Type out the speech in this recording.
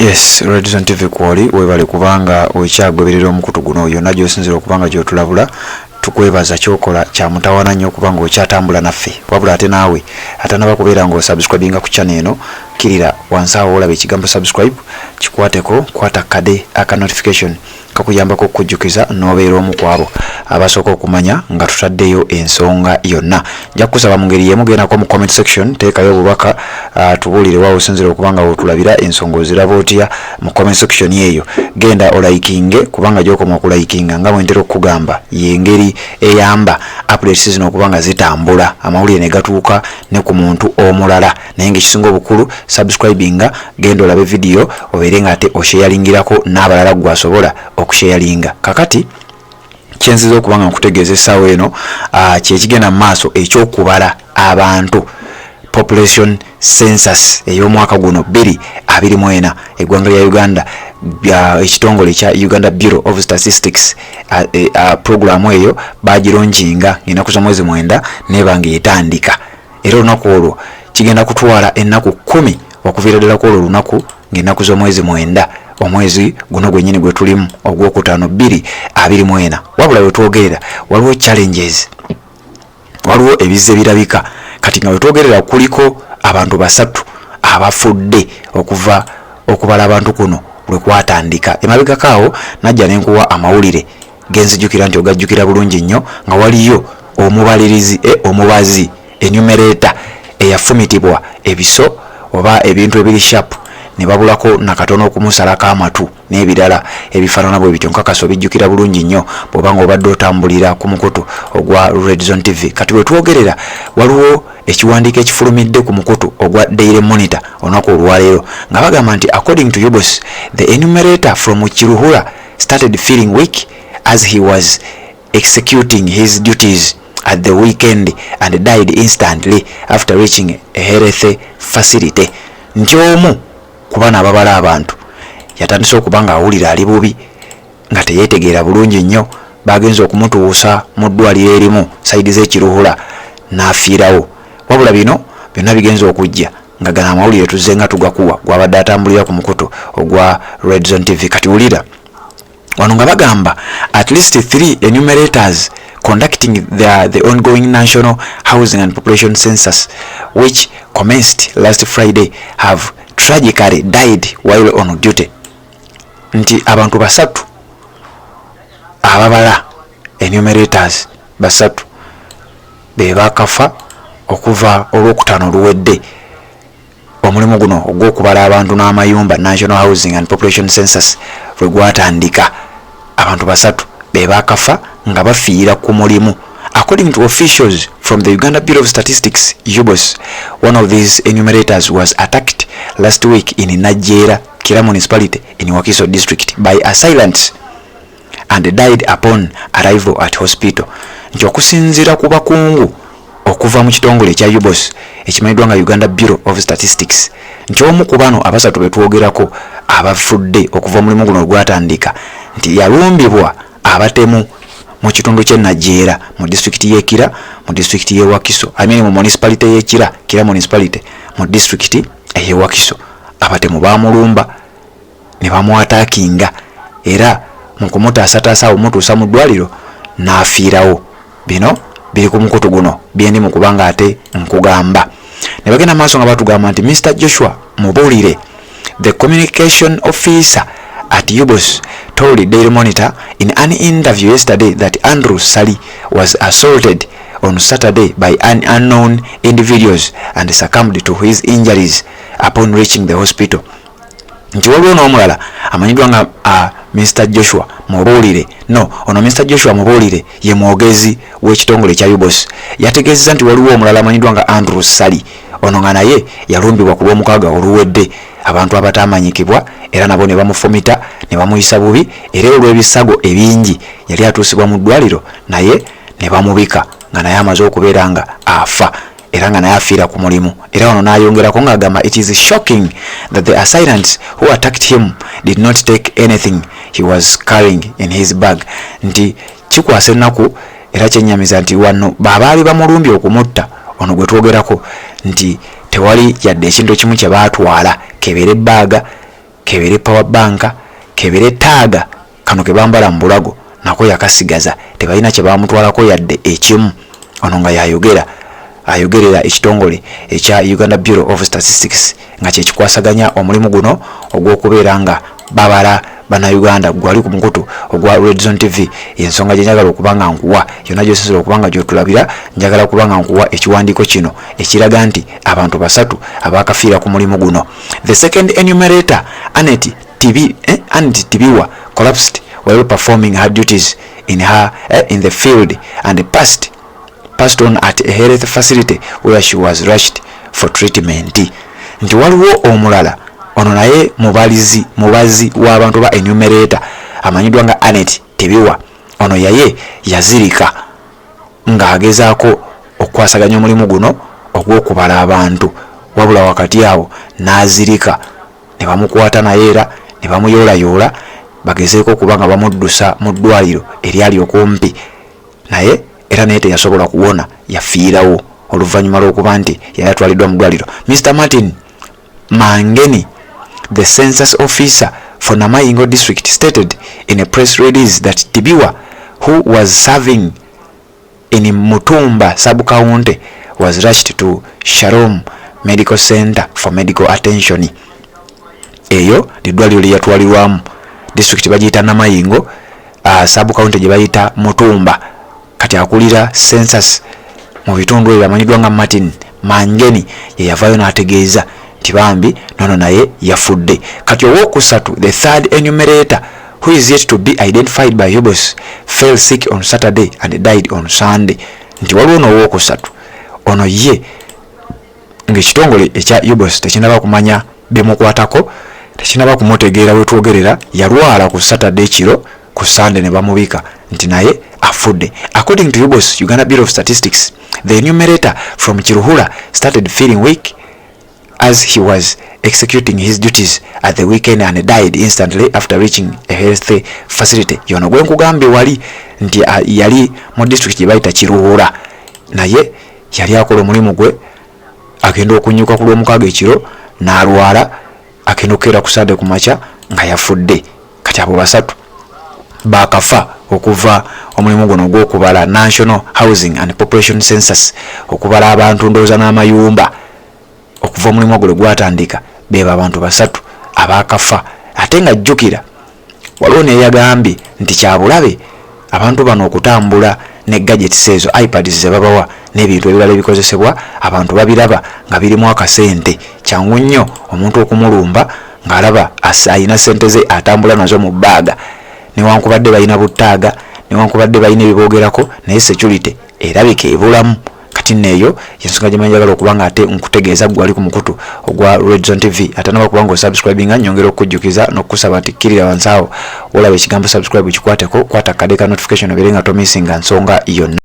Yes, Red Zone TV kwoli webale kubanga okyagoberera omukutu guno yonna gy'osinzira okubanga gy'otulabula tukwebaza kyokola kya mutawana nnyo okubanga okyatambula naffe wabula ate naawe atanaba kubeera ng'osubscribinga ku channel eno kirira wansi awo olaba ekigambo subscribe kikwateko kwata kade aka notification kakuyambako okujjukiza n'obeera omu ku abo abasooka okumanya nga tutaddeyo ensonga yonna. Nja kukusaba mu ngeri y'emu gendako mu comment section teekayo obubaka tubuulire waawe osinzira okubanga otulabira ensonga oziraba otya mu comment section eyo. Genda olaikinge kubanga gy'okoma okulaikinga nga bwe ntera okugamba y'engeri eyamba updates zino okubanga zitambula amawulire ne gatuuka ne ku muntu omulala. Naye ng'ekisinga obukulu subscribinga genda olabe video obeere ng'ate osharingirako n'abalala gwasobola okusharinga. Kakati kyenziza okubanga nkutegeeza essaawa eno kyekigenda mu maaso ekyokubala abantu population census ey'omwaka guno 2024 eggwanga lya Uganda ekitongole kya Uganda Bureau of Statistics programu eyo bagironjinga ng'ennaku za mwezi 9 nebanga etandika era olunaku olwo kigenda kutwala ennaku 10 okuviira ddala ku olwo olunaku ng'ennaku z'omwezi 9 omwezi guno gwennyini gwe tulimu ogwokutaano 2024. Wabula wetwogerera waliwo challenges, waliwo ebizze birabika kati nga wetwogerera kuliko abantu 3 abafudde okuva okubala abantu kuno lwe kwatandika. Emabegakaawo najja nenkuwa amawulire genzijjukira nti ogajjukira bulungi nnyo nga waliyo omubalirizi omubazi enumerator eyafumitibwa ebiso oba ebintu ebiri sharp ne babulako nakatono okumusalako amatu n'ebirala ebifaanana bwe bityo nkakasa obijjukira bulungi nnyo bw'obanga obadde otambulira ku mukutu ogwa Red Zone TV. Kati wetwogerera waliwo ekiwandiiko ekifulumidde ku mukutu ogwa Daily Monitor olunaku olwaleero nga bagamba nti according to Yubos, the enumerator from Kiruhura started feeling weak as he was executing his duties at the weekend and died instantly after reaching a health facility. Nti omu ku bana ababala abantu yatandise okubanga awulira ali bubi nga teyeetegeera bulungi nnyo bagenza okumutuusa mu ddwaliro erimu sayidi z'ekiruhura n'afiirawo. Wabula bino byonna bigenza okujja nga gana amawulire tuzze nga tugakuwa gwabadde atambulira ku mukutu ogwa Red Zone TV. Kati wulira wano nga bagamba at least 3 enumerators conducting the ongoing National Housing and Population Census which commenced last Friday have tragically died while on duty. Nti abantu 3 ababala enumerators 3 be bakafa okuva olwokutaano luwedde omulimu guno ogw'okubala abantu n'amayumba National Housing and Population Census lwe gwatandika. Abantu 3 be bakafa nga bafiira ku mulimu. According to officials from the Uganda Bureau of Statistics, Yubos, one of these enumerators was attacked last week in Najera, Kira municipality in Wakiso district by assailants and died upon arrival at hospital. Nti okusinziira ku bakungu okuva mu kitongole kya Yubos ekimanyiddwa nga Uganda Bureau of Statistics, nti omu ku bano abasatu betwogerako abafudde okuva mulimu guno gwatandika nti yalumbibwa abatemu mu kitundu ky'e Najera mu district y'e Kira mu district y'e Wakiso mu municipality y'e Kira municipality mu district y'e Wakiso. Abatemu baamulumba ne bamwataakinga era mu kumutaasataasa omutuusa mu ddwaliro n'afiirawo. Bino biri ku mukutu guno byendi mu kubanga ate nkugamba. Ne bagenda maaso nga batugamba nti Mr. Joshua Mubuulire, the communication officer at Yubos, told Daily Monitor in an interview yesterday that Andrew Sali was assaulted on Saturday by unknown individuals and succumbed to his injuries upon reaching the hospital. Nti waliwo n'omulala amanyiddwa nga Mr. Joshua Mubuulire. Ono Mr. Joshua Mubuulire ye mwogezi w'ekitongole kya Yubos. Yategeezezza nti waliwo omulala amanyiddwa nga Andrew Sali. Ono nga naye yalumbibwa ku lw'omukaaga oluwedde abantu abatamanyikibwa era nabo ne bamufumita ne bamuyisa bubi era olw'ebisago ebingi yali atuusibwa mu ddwaliro naye ne bamubika nga naye amaze okubeera nga afa era nga naye afiira ku mulimu. Era wano n'ayongerako ng'agamba it is shocking that the assailants who attacked him did not take anything he was carrying in his bag. Nti kikwasa ennaku era kyennyamiza nti wano babaali bamulumbye okumutta ono gwe twogerako nti tewali yadde ekintu kimu kye baatwala kebeera ebbaaga kebere power bank, kebere taaga kano kebambala mbulago nako yakasigaza tebalina kye bamutwalako yadde ekimu. Ono nga ayogerera ekitongole ekya Uganda Bureau of Statistics nga kye kikwasaganya omulimu guno ogw'okubeera nga babala Bannayuganda gwali ku mukutu ogwa Red Zone TV. Ensonga gye njagala okubanga nkuwa yonna gy'osinzira okubanga gy'otulabira, njagala kubanga nkuwa ekiwandiiko kino ekiraga nti abantu basatu abaakafiira ku mulimu guno. The second enumerator, Annette Tibiwa, collapsed while performing her duties in the field and passed on at a health facility where she was rushed for treatment. Nti waliwo omulala ono naye mubazi w'abantu ba enumerator amanyiddwa nga Annette Tibiwa. Ono yaye yazirika ng'agezaako okukwasaganya omulimu guno ogw'okubala abantu, wabula wakati awo n'azirika ne bamukwata naye era ne bamuyoolayoola bagezeeko okuba nga bamuddusa mu ddwaliro eryali okumpi naye, era naye teyasobola kuwona, yafiirawo oluvannyuma lw'okuba nti yali atwaliddwa mu ddwaliro. Mr. Martin Mangeni, the census officer for Namayingo district, stated in a press release that Tibiwa, who was serving in Mutumba sub-county, was rushed to Shalom Medical Center for medical attention. Eyo lidwaliro lyatwalirwamu district bagiyita Namayingo, sub-county gye bayita Mutumba. Kati akulira census mu bitundu ebyo amanyiddwa nga Martin Mangeni ye yavaayo n'ategeeza nti bambi nono naye yafudde. Kati owookusatu, the third enumerator, who is yet to be identified by Yobos, fell sick on Saturday and died on Sunday. Nti waliwo n'owookusatu, ono ye ng'ekitongole ekya Yobos tekinaba kumanya bimukwatako, tekinaba kumutegeera wetwogerera, yalwala ku Saturday kiro, ku Sunday ne bamubika nti naye afudde. According to Yobos Uganda Bureau of Statistics, the enumerator from Kiruhura started feeling weak as he was executing his duties at the weekend and died instantly after reaching a health facility. Yono gwe nkugambye wali nti yali mu district gye bayita Kiruhura, naye yali akola omulimu gwe, agenda okunyuka ku Lwomukaaga ekiro n'alwala, agenda okukeera ku Sunday ku makya nga yafudde. Kati abo basatu bakafa okuva omulimu guno ogw'okubala National Housing and Population Census, okubala abantu ndowooza n'amayumba, okuva omulimu ogwo gwatandika beba abantu basatu abakafa. Ate nga jjukira waliwo ne yagambye nti kyabulabe abantu bano okutambula ne gadgets ezo, iPads ze babawa n'ebintu ebirala ebikozesebwa, abantu babiraba nga birimu akasente. Kyangu nnyo omuntu okumulumba ng'alaba ayina sente ze atambula nazo mu bbaaga, newankubadde balina butaaga, newankubadde balina ebiboogerako, naye security erabika ebulamu. Kati neeyo yensonga gye njagala okuba nga ate nkutegeeza gwali ku mukutu ogwa Red Zone TV. Ate naba kubanga osubscribinga, nyongera okujjukiza n'okusaba ati kkirira wansi awo olaba ekigambo subscribe kikwateko, kwata kadeka notification obeere nga tomissinga nsonga yonna.